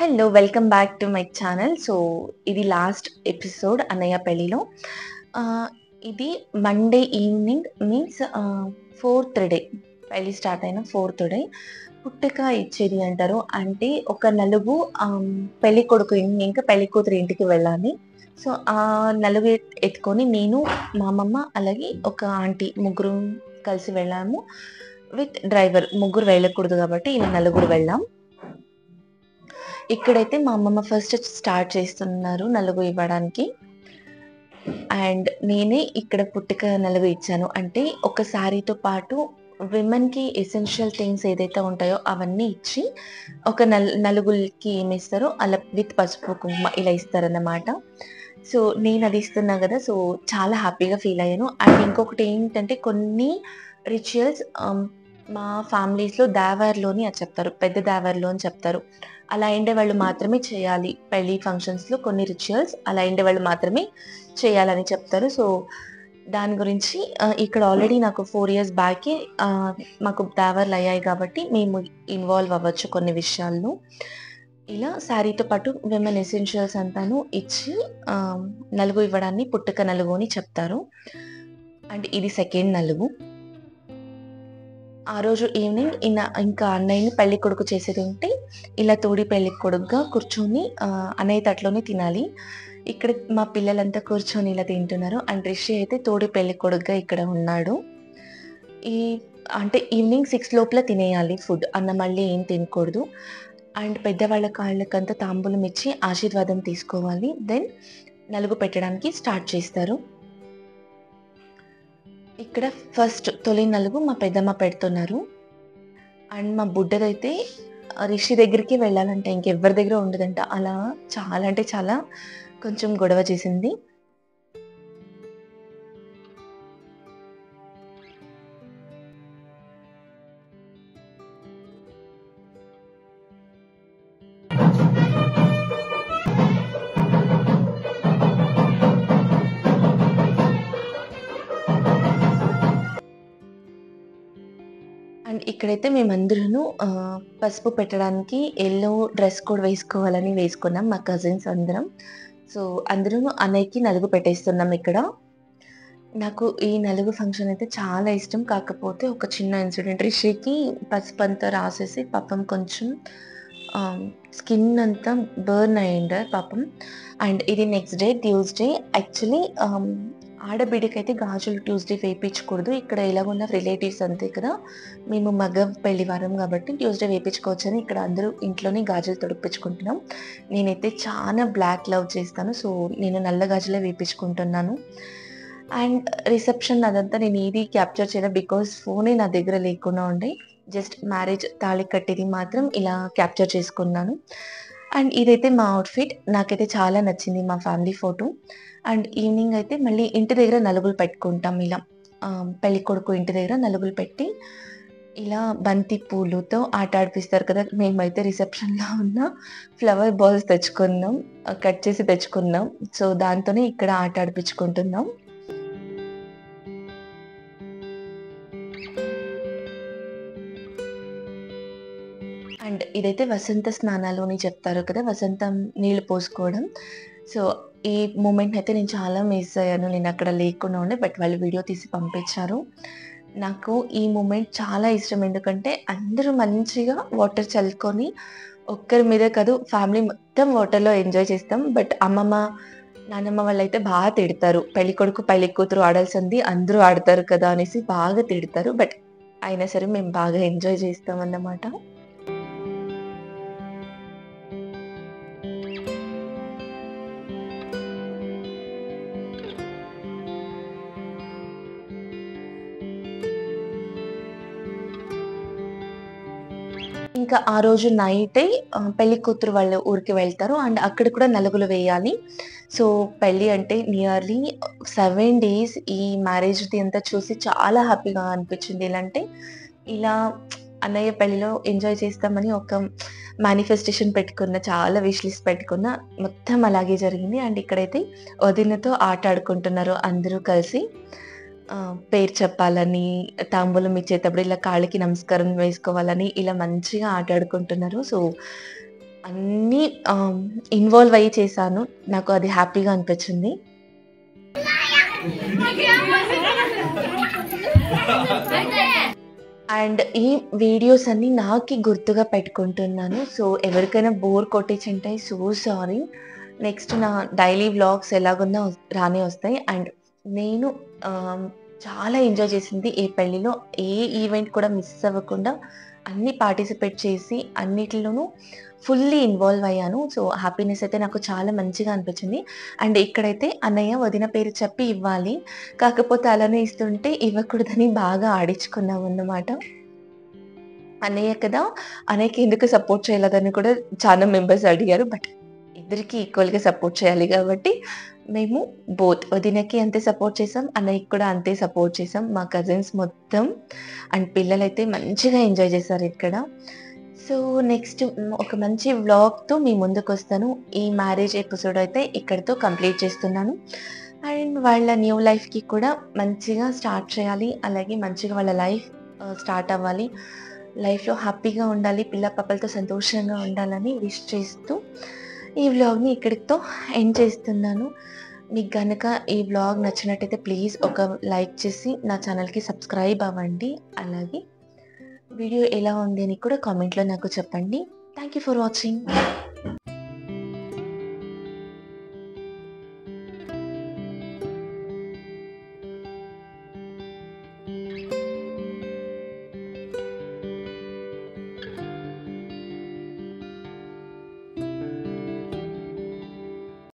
Hello! Welcome back to my channel. So, ఇది last episode అన్నయ్య పెళ్ళిలో. ఆహ్, ఇది Monday evening means fourth day. పెళ్లి స్టార్ట్ అయిన ఫోర్త్ డే. పుట్టక ఇచ్చేది అంటారు. అంటే ఒక నలుగు పెళ్ళికొడుకు ఇంకా పెళ్ళికూతురు ఇంటికి వెళ్ళాలి. సో, ఆ నలుగు ఎత్తుకొని నేను, మా అమ్మమ్మ అలాగే ఒక ఆంటీ ముగ్గురం కలిసి వెళ్ళాము. With driver. ముగ్గురు వెళ్ళకూడదు కాబట్టి ఇలా నలుగురు వెళ్ళాం. ఇక్కడైతే మా అమ్మమ్మ ఫస్ట్ స్టార్ట్ చేస్తున్నారు నలుగు ఇవ్వడానికి. అండ్ నేనే ఇక్కడ పుట్టిక నలుగు ఇచ్చాను. అంటే ఒక శారీతో పాటు విమెన్‌కి ఎసెన్షియల్ థింగ్స్ ఏదైతే ఉంటాయో అవన్నీ ఇచ్చి, ఒక నలుగులకి ఏమిస్తారో అలా విత్ పసుపు, కుంకుమ ఇలా ఇస్తారన్నమాట. సో, నేనది ఇస్తున్నా గదా! సో, చాలా హ్యాపీగా ఫీల్ అయ్యాను. అండ్ ఇంకొకటి ఏంటంటే కొన్ని రిచువల్స్ మా ఫ్యామిలీస్‌లో దావార్‌లోని అది చెప్తారు. పెద్ద దావార్‌లో అని చెప్తారు. అలా అయిండేవాళ్ళు మాత్రమే చేయాలి. పెళ్లి ఫంక్షన్స్‌లో కొన్ని రిచువల్స్ అలా అయిండేవాళ్ళు మాత్రమే చేయాలని చెప్తారు. సో, దాని గురించి ఇక్కడ ఆల్రెడీ నాకు 4 ఇయర్స్ బ్యాకే మాకు దావర్‌లయ్యాయి కాబట్టి మేము ఇన్వాల్వ్ అవ్వచ్చు కొన్ని విషయాల్లో. ఇలా శారీతో పాటు విమెన్ ఎసెన్షియల్స్ అంతాను ఇచ్చి నలుగు ఇవ్వడాన్ని పుట్టుక నలుగు అని చెప్తారు. అండ్ ఇది సెకండ్ నలుగు. ఆ రోజు ఈవినింగ్ ఇంకా అన్నయ్యని పెళ్ళికొడుకు చేసేదుంటే, ఇలా తోడి పెళ్ళికొడుకుగా కూర్చొని అన్నయ్య తట్టలోనే తినాలి. ఇక్కడ మా పిల్లలంతా కూర్చొని ఇలా తింటున్నారు. అండ్ రిషి అయితే తోడి పెళ్ళికొడుకుగా ఇక్కడ ఉన్నాడు. ఈ అంటే ఈవినింగ్ 6 లోపల తినేయాలి ఫుడ్. మళ్ళీ ఏం తినకూడదు. అండ్ పెద్దవాళ్ళ కాళ్ళకంతా తాంబూలం ఇచ్చి ఆశీర్వాదం తీసుకోవాలి. దెన్ నలుగు పెట్టడానికి స్టార్ట్ చేస్తారు. ఇక్కడ ఫస్ట్ తొలి నలుగు మా పెద్దమ్మ పెడుతున్నారు. అండ్ మా బుడ్డదైతే రిషి దగ్గరికి వెళ్ళాలంట. ఇంకెవ్వరి దగ్గర ఉండదంట. అలా చాలా అంటే చాలా కొంచెం గొడవ చేసింది. అండ్ ఇక్కడైతే మేమందరూను పసుపు పెట్టడానికి యెల్లో డ్రెస్ కోడ్ వేసుకున్నాం మా కజిన్స్ అందరం. సో, అందరూ అన్నయ్యకి నలుగు పెట్టేస్తున్నాం ఇక్కడ. నాకు ఈ నలుగు ఫంక్షన్ అయితే చాలా ఇష్టం. కాకపోతే ఒక చిన్న ఇన్సిడెంట్ రిషికి పసుపంతా రాసేసి పాపం కొంచెం ఆహ్, స్కిన్ అంతా బర్న్ అయ్యుండే పాపం. అండ్ ఇది నెక్స్ట్ డే ట్యూస్‌డే. యాక్చువల్లీ ఆడబిడ్డకైతే గాజులు ట్యూస్‌డే వేపించకూడదు. ఇక్కడ ఎలాగున్న రిలేటివ్స్ అంతే కదా! మేము మగ పెళ్లివారం కాబట్టి ట్యూస్‌డే వేపించుకోవచ్చని ఇక్కడ అందరూ ఇంట్లోనే గాజులు తొడిపించుకుంటున్నాం. నేనైతే చాలా బ్లాక్ లవ్ చేస్తాను. సో, నేను నల్ల గాజులే వేపించుకుంటున్నాను. అండ్ రిసెప్షన్ అదంతా నేను ఏది క్యాప్చర్ చేయలేదు. బికాజ్ ఫోనే నా దగ్గర లేకుండా ఉండే. జస్ట్ మ్యారేజ్ తాళి కట్టేది మాత్రం ఇలా క్యాప్చర్ చేసుకున్నాను. అండ్ ఇదైతే మా అవుట్‌ఫిట్. నాకైతే చాలా నచ్చింది మా ఫ్యామిలీ ఫోటో. అండ్ ఈవినింగ్ అయితే మళ్ళీ ఇంటి దగ్గర నలుగులు పెట్టుకుంటాం ఇలా. పెళ్ళికొడుకు ఇంటి దగ్గర నలుగులు పెట్టి, ఇలా బంతి పూలుతో ఆట ఆడిపిస్తారు కదా! మేమైతే రిసెప్షన్‌లో ఉన్న ఫ్లవర్ బాల్స్ తెచ్చుకున్నాం. కట్ చేసి తెచ్చుకున్నాం. సో, దాంతోనే ఇక్కడ ఆట ఆడిపించుకుంటున్నాం. అండ్ ఇదైతే వసంత స్నానాలు అని చెప్తారు కదా! వసంతం నీళ్లు పోసుకోవడం. సో, ఈ మూమెంట్‌నయితే నేను చాలా మిస్ అయ్యాను. నేనక్కడ లేకుండా ఉండే. బట్ వాళ్ళు వీడియో తీసి పంపించారు. నాకు ఈ మూమెంట్ చాలా ఇష్టం. ఎందుకంటే అందరూ మంచిగా వాటర్ చల్లుకొని ఒక్కరి మీదే కాదు ఫ్యామిలీ మొత్తం వాటర్‌లో ఎంజాయ్ చేస్తాం. బట్ అమ్మమ్మ, నానమ్మ వాళ్ళైతే తిడతారు. పెళ్ళికొడుకు, పెళ్ళికూతురు ఆడాల్సింది అందరూ ఆడతారు కదా! అనేసి బాగా తిడతారు. బట్ అయినా సరే మేము బాగా ఎంజాయ్ చేస్తామన్నమాట. ఇంకా ఆ రోజు నైటే పెళ్లి కూతురు వాళ్ళ ఊరికి వెళ్తారు. అండ్ అక్కడ కూడా నలుగులు వేయాలి. సో, పెళ్లి అంటే నియర్లీ 7 డేస్ ఈ మ్యారేజ్‌ది అంతా చూసి చాలా హ్యాపీగా అనిపించింది. ఎలా అంటే, ఇలా అన్నయ్య పెళ్లిలో ఎంజాయ్ చేస్తామని ఒక మేనిఫెస్టేషన్ పెట్టుకున్న, చాలా విష్ లిస్ట్ పెట్టుకున్న. మొత్తం అలాగే జరిగింది. అండ్ ఇక్కడైతే వదినతో ఆట ఆడుకుంటున్నారు అందరూ కలిసి. పేరు చెప్పాలని, తాంబూలం ఇచ్చేటప్పుడు ఇలా కాళ్ళకి నమస్కారం వేసుకోవాలని ఇలా మంచిగా ఆటాడుకుంటున్నారు. సో, అన్నీ ఇన్వాల్వ్ అయ్యి చేశాను. నాకు అది హ్యాపీగా అనిపించింది. అండ్ ఈ వీడియోస్ అన్నీ నాకి గుర్తుగా పెట్టుకుంటున్నాను. సో, ఎవరికైనా బోర్ కొట్టించుంటే సో సారీ. నెక్స్ట్ నా డైలీ వ్లాగ్స్ ఎలాగున్నా రానే వస్తాయి. అండ్ నేను చాలా ఎంజాయ్ చేసింది ఏ పెళ్ళిలో, ఏ ఈవెంట్ కూడా మిస్ అవ్వకుండా అన్నీ పార్టిసిపేట్ చేసి అన్నిటిలోనూ ఫుల్లీ ఇన్వాల్వ్ అయ్యాను. సో, హ్యాపీనెస్ అయితే నాకు చాలా మంచిగా అనిపించింది. అండ్ ఇక్కడైతే అన్నయ్య, వదిన పేరు చెప్పి ఇవ్వాలి. కాకపోతే అలానే ఇస్తుంటే ఇవ్వకూడదని బాగా ఆడించుకున్నామన్నమాట. అన్నయ్య కదా! అన్నయ్యకి ఎందుకు సపోర్ట్ చేయలేదని కూడా చాలా మెంబర్స్ అడిగారు. బట్ ఇద్దరికీ ఈక్వల్‌గా సపోర్ట్ చేయాలి గాబట్టి, మేము బోత్ వదినకి అంతే సపోర్ట్ చేసాం. అన్నయ్యకి కూడా అంతే సపోర్ట్ చేసాం. మా కజిన్స్ మొత్తం అండ్ పిల్లలైతే మంచిగా ఎంజాయ్ చేశారు ఇక్కడ. సో, నెక్స్ట్ ఒక మంచి వ్లాగ్‌తో మీ ముందుకొస్తాను. ఈ మ్యారేజ్ ఎపిసోడ్ అయితే ఇక్కడితో కంప్లీట్ చేస్తున్నాను. అండ్ వాళ్ళ న్యూ లైఫ్‌కి కూడా మంచిగా స్టార్ట్ చేయాలి. అలాగే మంచిగా వాళ్ళ లైఫ్ స్టార్ట్ అవ్వాలి. లైఫ్‌లో హ్యాపీగా ఉండాలి. పిల్ల పాపలతో సంతోషంగా ఉండాలని విష్ చేస్తూ ఈ వ్లాగ్‌ని ఇక్కడితో ఎండ్ చేస్తున్నాను. మీకు గనక ఈ వ్లాగ్ నచ్చినట్టయితే ప్లీజ్ ఒక లైక్ చేసి నా ఛానల్‌కి సబ్స్క్రైబ్ అవ్వండి. అలాగే వీడియో ఎలా ఉంది అని కూడా కామెంట్‌లో నాకు చెప్పండి. Thank you for watching.